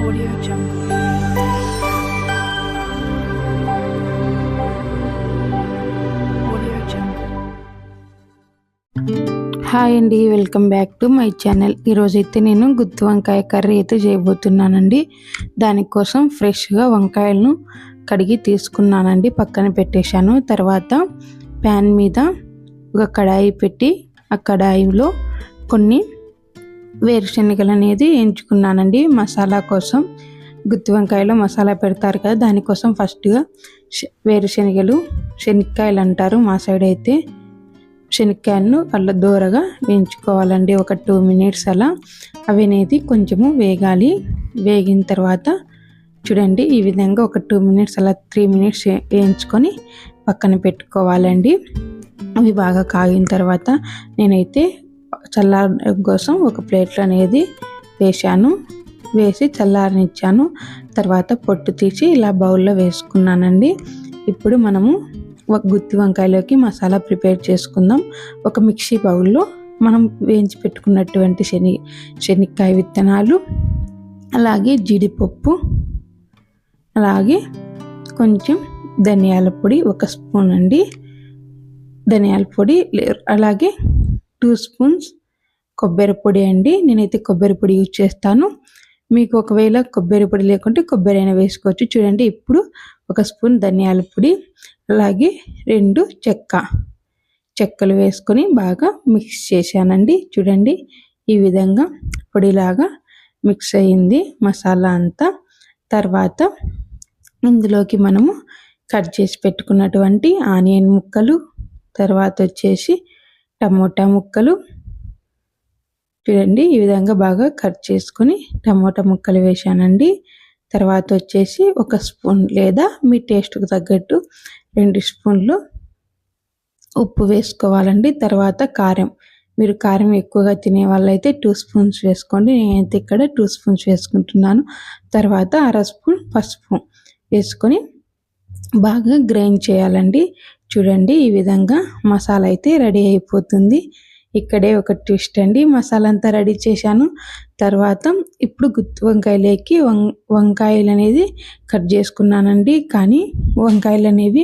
Audio Jungle. Audio Jungle. Hi అండి, welcome back to my channel. ఈరోజైతే నేను గుత్తి వంకాయ కర్రీ అయితే చేయబోతున్నానండి. దానికోసం ఫ్రెష్గా వంకాయలను కడిగి తీసుకున్నానండి, పక్కన పెట్టేశాను. తర్వాత ప్యాన్ మీద ఒక కడాయి పెట్టి ఆ కడాయిలో కొన్ని వేరుశనగలు అనేది వేయించుకున్నానండి. మసాలా కోసం గుత్తి వంకాయలో మసాలా పెడతారు కదా, దానికోసం ఫస్ట్గా శనక్కాయలు అంటారు మా సైడ్ అయితే. శనక్కాయలను అలా దూరగా వేయించుకోవాలండి, ఒక 2 minutes అలా. అవి అనేది కొంచెము వేగాలి. వేగిన తర్వాత చూడండి, ఈ విధంగా ఒక 2 minutes అలా 3 minutes వేయించుకొని పక్కన పెట్టుకోవాలండి. అవి బాగా కాగిన తర్వాత నేనైతే చల్లారడం కోసం ఒక ప్లేట్లో అనేది వేసి చల్లారనిచ్చాను. తర్వాత పొట్టు తీసి ఇలా బౌల్లో వేసుకున్నానండి. ఇప్పుడు మనము ఒక గుత్తి వంకాయలోకి మసాలా ప్రిపేర్ చేసుకుందాం. ఒక మిక్సీ బౌల్లో మనం వేయించి పెట్టుకున్నటువంటి శనక్కాయ విత్తనాలు, అలాగే జీడిపప్పు, అలాగే కొంచెం ధనియాల పొడి 1 స్పూన్ అండి, ధనియాల పొడి, అలాగే 2 స్పూన్స్ కొబ్బరి పొడి అండి. నేనైతే కొబ్బరి పొడి యూజ్ చేస్తాను. మీకు ఒకవేళ కొబ్బరి పొడి లేకుంటే కొబ్బరి అయినా వేసుకోవచ్చు. చూడండి, ఇప్పుడు 1 స్పూన్ ధనియాల పొడి, అలాగే 2 చెక్కలు వేసుకొని బాగా మిక్స్ చేశానండి. చూడండి, ఈ విధంగా పొడిలాగా మిక్స్ అయ్యింది మసాలా అంతా. తర్వాత ఇందులోకి మనము కట్ చేసి పెట్టుకున్నటువంటి ఆనియన్ ముక్కలు, తర్వాత వచ్చేసి టమోటా ముక్కలు, చూడండి ఈ విధంగా బాగా కట్ చేసుకొని టమోటా ముక్కలు వేసానండి. తర్వాత వచ్చేసి 1 స్పూన్ లేదా మీ టేస్ట్కి తగ్గట్టు 2 స్పూన్లు ఉప్పు వేసుకోవాలండి. తర్వాత కారం, మీరు కారం ఎక్కువగా తినే వాళ్ళైతే 2 స్పూన్స్ వేసుకోండి. నేనైతే ఇక్కడ 2 స్పూన్స్ వేసుకుంటున్నాను. తర్వాత 1/2 స్పూన్ పసుపు వేసుకొని బాగా గ్రైండ్ చేయాలండి. చూడండి, ఈ విధంగా మసాలా అయితే రెడీ అయిపోతుంది. ఇక్కడే ఒక ట్విస్ట్ అండి, మసాలా అంతా రెడీ చేశాను. తర్వాత ఇప్పుడు గుత్తి వంకాయలోకి వంకాయలు అనేది కట్ చేసుకున్నానండి. కానీ వంకాయలు అనేవి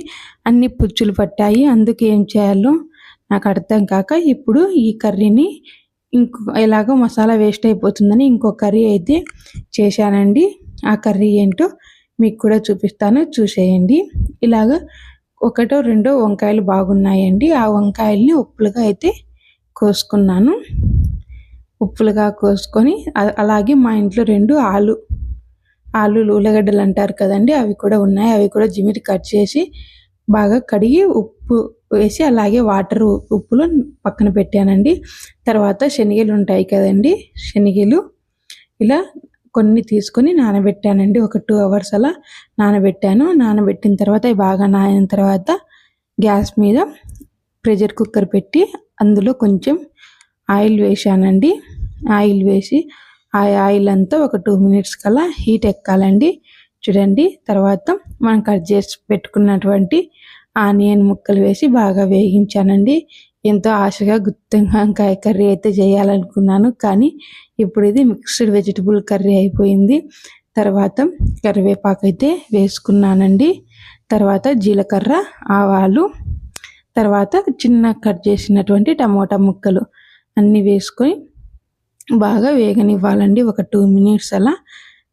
అన్ని పుచ్చులు పట్టాయి. అందుకు ఏం చేయాలో నాకు అర్థం కాక ఇప్పుడు ఈ కర్రీని ఎలాగో మసాలా వేస్ట్ అయిపోతుందని ఇంకో కర్రీ అయితే చేశానండి. ఆ కర్రీ ఏంటో మీకు కూడా చూపిస్తాను, చూసేయండి. ఇలాగ 1 2 వంకాయలు బాగున్నాయండి. ఆ వంకాయల్ని ఉప్పులుగా అయితే కోసుకున్నాను. ఉప్పులుగా కోసుకొని అలాగే మా ఇంట్లో 2 ఆలు ఉల్లగడ్డలు అంటారు కదండి, అవి కూడా ఉన్నాయి. అవి కూడా జిమిటి కట్ చేసి బాగా కడిగి ఉప్పు వేసి అలాగే ఉప్పులో పక్కన పెట్టానండి. తర్వాత శనగలు ఉంటాయి కదండి, శనగలు ఇలా కొన్ని తీసుకొని నానబెట్టానండి. ఒక 2 hours అలా నానబెట్టాను. నానబెట్టిన తర్వాత అవి బాగా నానిన తర్వాత గ్యాస్ మీద ప్రెషర్ కుక్కర్ పెట్టి అందులో కొంచెం ఆయిల్ వేసానండి. ఆయిల్ వేసి ఆ ఆయిల్ అంతా ఒక 2 minutes కల్లా హీట్ ఎక్కాలండి. చూడండి, తర్వాత మనం కట్ చేసి పెట్టుకున్నటువంటి ఆనియన్ ముక్కలు వేసి బాగా వేగించానండి. ఎంతో ఆశగా గుత్తి వంకాయ కర్రీ అయితే చేయాలనుకున్నాను, కానీ ఇప్పుడు ఇది మిక్స్డ్ వెజిటబుల్ కర్రీ అయిపోయింది. తర్వాత కరివేపాకు అయితే వేసుకున్నానండి. తర్వాత జీలకర్ర, ఆవాలు, తర్వాత చిన్న కట్ చేసినటువంటి టమోటా ముక్కలు అన్నీ వేసుకొని బాగా వేగనివ్వాలండి. ఒక 2 minutes అలా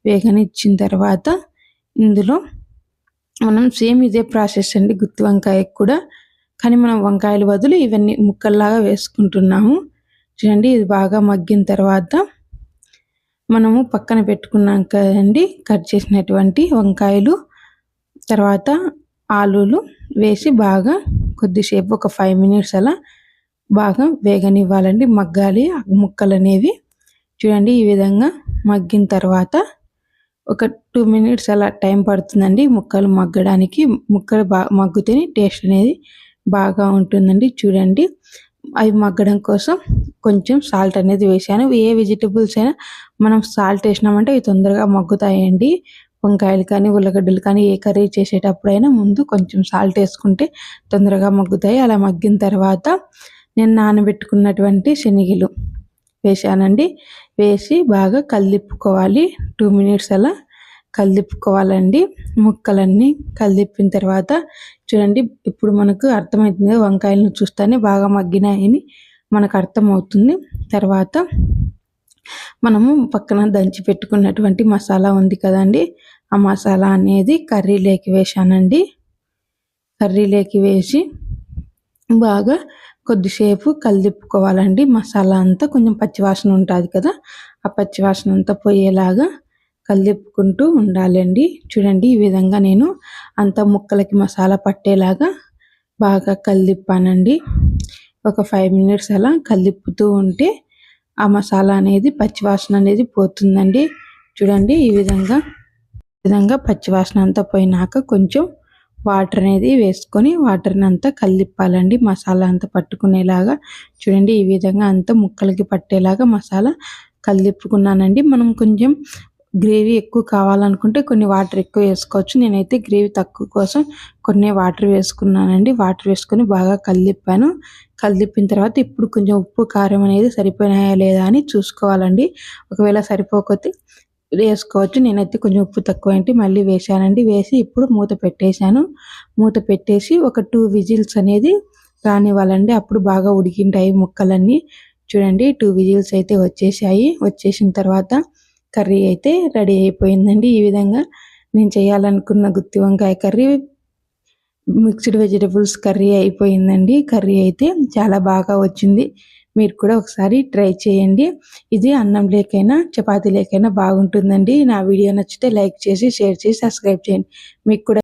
వేగనిచ్చిన తర్వాత ఇందులో మనం సేమ్ ఇదే ప్రాసెస్ అండి గుత్తి వంకాయకు కూడా, కానీ మనం వంకాయల బదులు ఇవన్నీ ముక్కల్లాగా వేసుకుంటున్నాము. చూడండి, ఇది బాగా మగ్గిన తర్వాత మనము పక్కన పెట్టుకున్నాం కదండి కట్ చేసినటువంటి వంకాయలు, తర్వాత ఆలులు వేసి బాగా కొద్దిసేపు ఒక 5 minutes అలా బాగా వేగనివ్వాలండి, మగ్గాలి ఆ ముక్కలు అనేవి. చూడండి, ఈ విధంగా మగ్గిన తర్వాత ఒక 2 minutes అలా టైం పడుతుందండి ముక్కలు మగ్గడానికి. ముక్కలు మగ్గితేనే టేస్ట్ అనేది బాగా ఉంటుందండి. చూడండి, అవి మగ్గడం కోసం కొంచెం సాల్ట్ అనేది వేసాను. ఏ వెజిటబుల్స్ అయినా మనం సాల్ట్ వేసినామంటే అవి తొందరగా మగ్గుతాయండి. వంకాయలు కానీ ఉల్లగడ్డలు కానీ ఏ కర్రీ చేసేటప్పుడైనా ముందు కొంచెం సాల్ట్ వేసుకుంటే తొందరగా మగ్గుతాయి. అలా మగ్గిన తర్వాత నేను నానబెట్టుకున్నటువంటి శనగలు వేసానండి. వేసి బాగా కలిపుకోవాలి. 2 మినిట్స్ అలా కలిపుకోవాలండి ముక్కలన్నీ. కలిపిన తర్వాత చూడండి, ఇప్పుడు మనకు అర్థమవుతుంది, వంకాయలను చూస్తేనే బాగా మగ్గినాయని మనకు అర్థమవుతుంది. తర్వాత మనము పక్కన దంచి పెట్టుకున్నటువంటి మసాలా ఉంది కదండి, ఆ మసాలా అనేది కర్రీలోకి వేసానండి. కర్రీలోకి వేసి బాగా కొద్దిసేపు కలిపుకోవాలండి. మసాలా అంతా కొంచెం పచ్చివాసన ఉంటుంది కదా, ఆ పచ్చివాసన అంతా పోయేలాగా కలిపుకుంటూ ఉండాలండి. చూడండి, ఈ విధంగా నేను అంత ముక్కలకి మసాలా పట్టేలాగా బాగా కలిపానండి. ఒక 5 మినిట్స్ అలా కలిపుతూ ఉంటే ఆ మసాలా అనేది పచ్చివాసన అనేది పోతుందండి. చూడండి, ఈ విధంగా పచ్చివాసన అంతా పోయినాక కొంచెం వాటర్ అనేది వేసుకొని వాటర్ని అంతా కలిపాలండి, మసాలా అంతా పట్టుకునేలాగా. చూడండి, ఈ విధంగా అంతా ముక్కలకి పట్టేలాగా మసాలా కలిపుకున్నానండి. మనం కొంచెం గ్రేవీ ఎక్కువ కావాలనుకుంటే కొన్ని వాటర్ ఎక్కువ వేసుకోవచ్చు. నేనైతే గ్రేవీ తక్కువ కోసం కొన్ని వాటర్ వేసుకున్నానండి. వాటర్ వేసుకొని బాగా కలిపాను. కలిపిన తర్వాత ఇప్పుడు కొంచెం ఉప్పు కారం అనేది సరిపోయినాయా లేదా అని చూసుకోవాలండి. ఒకవేళ సరిపోకపోతే వేసుకోవచ్చు. నేనైతే కొంచెం ఉప్పు తక్కువ ఏంటి మళ్ళీ వేసానండి. వేసి ఇప్పుడు మూత పెట్టేశాను. మూత పెట్టేసి ఒక 2 విజిల్స్ అనేది రానివ్వాలండి. అప్పుడు బాగా ఉడికింటాయి ముక్కలన్నీ. చూడండి, 2 విజిల్స్ అయితే వచ్చేసాయి. వచ్చేసిన తర్వాత కర్రీ అయితే రెడీ అయిపోయిందండి. ఈ విధంగా నేను చేయాలనుకున్న గుత్తి వంకాయ కర్రీ, మిక్స్డ్ వెజిటబుల్స్ కర్రీ అయిపోయిందండి. కర్రీ అయితే చాలా బాగా వచ్చింది. మీరు కూడా ఒకసారి ట్రై చేయండి. ఇది అన్నం లేకైనా చపాతీ లేకైనా బాగుంటుందండి. నా వీడియో నచ్చితే లైక్ చేసి, షేర్ చేసి, సబ్స్క్రైబ్ చేయండి. మీకు కూడా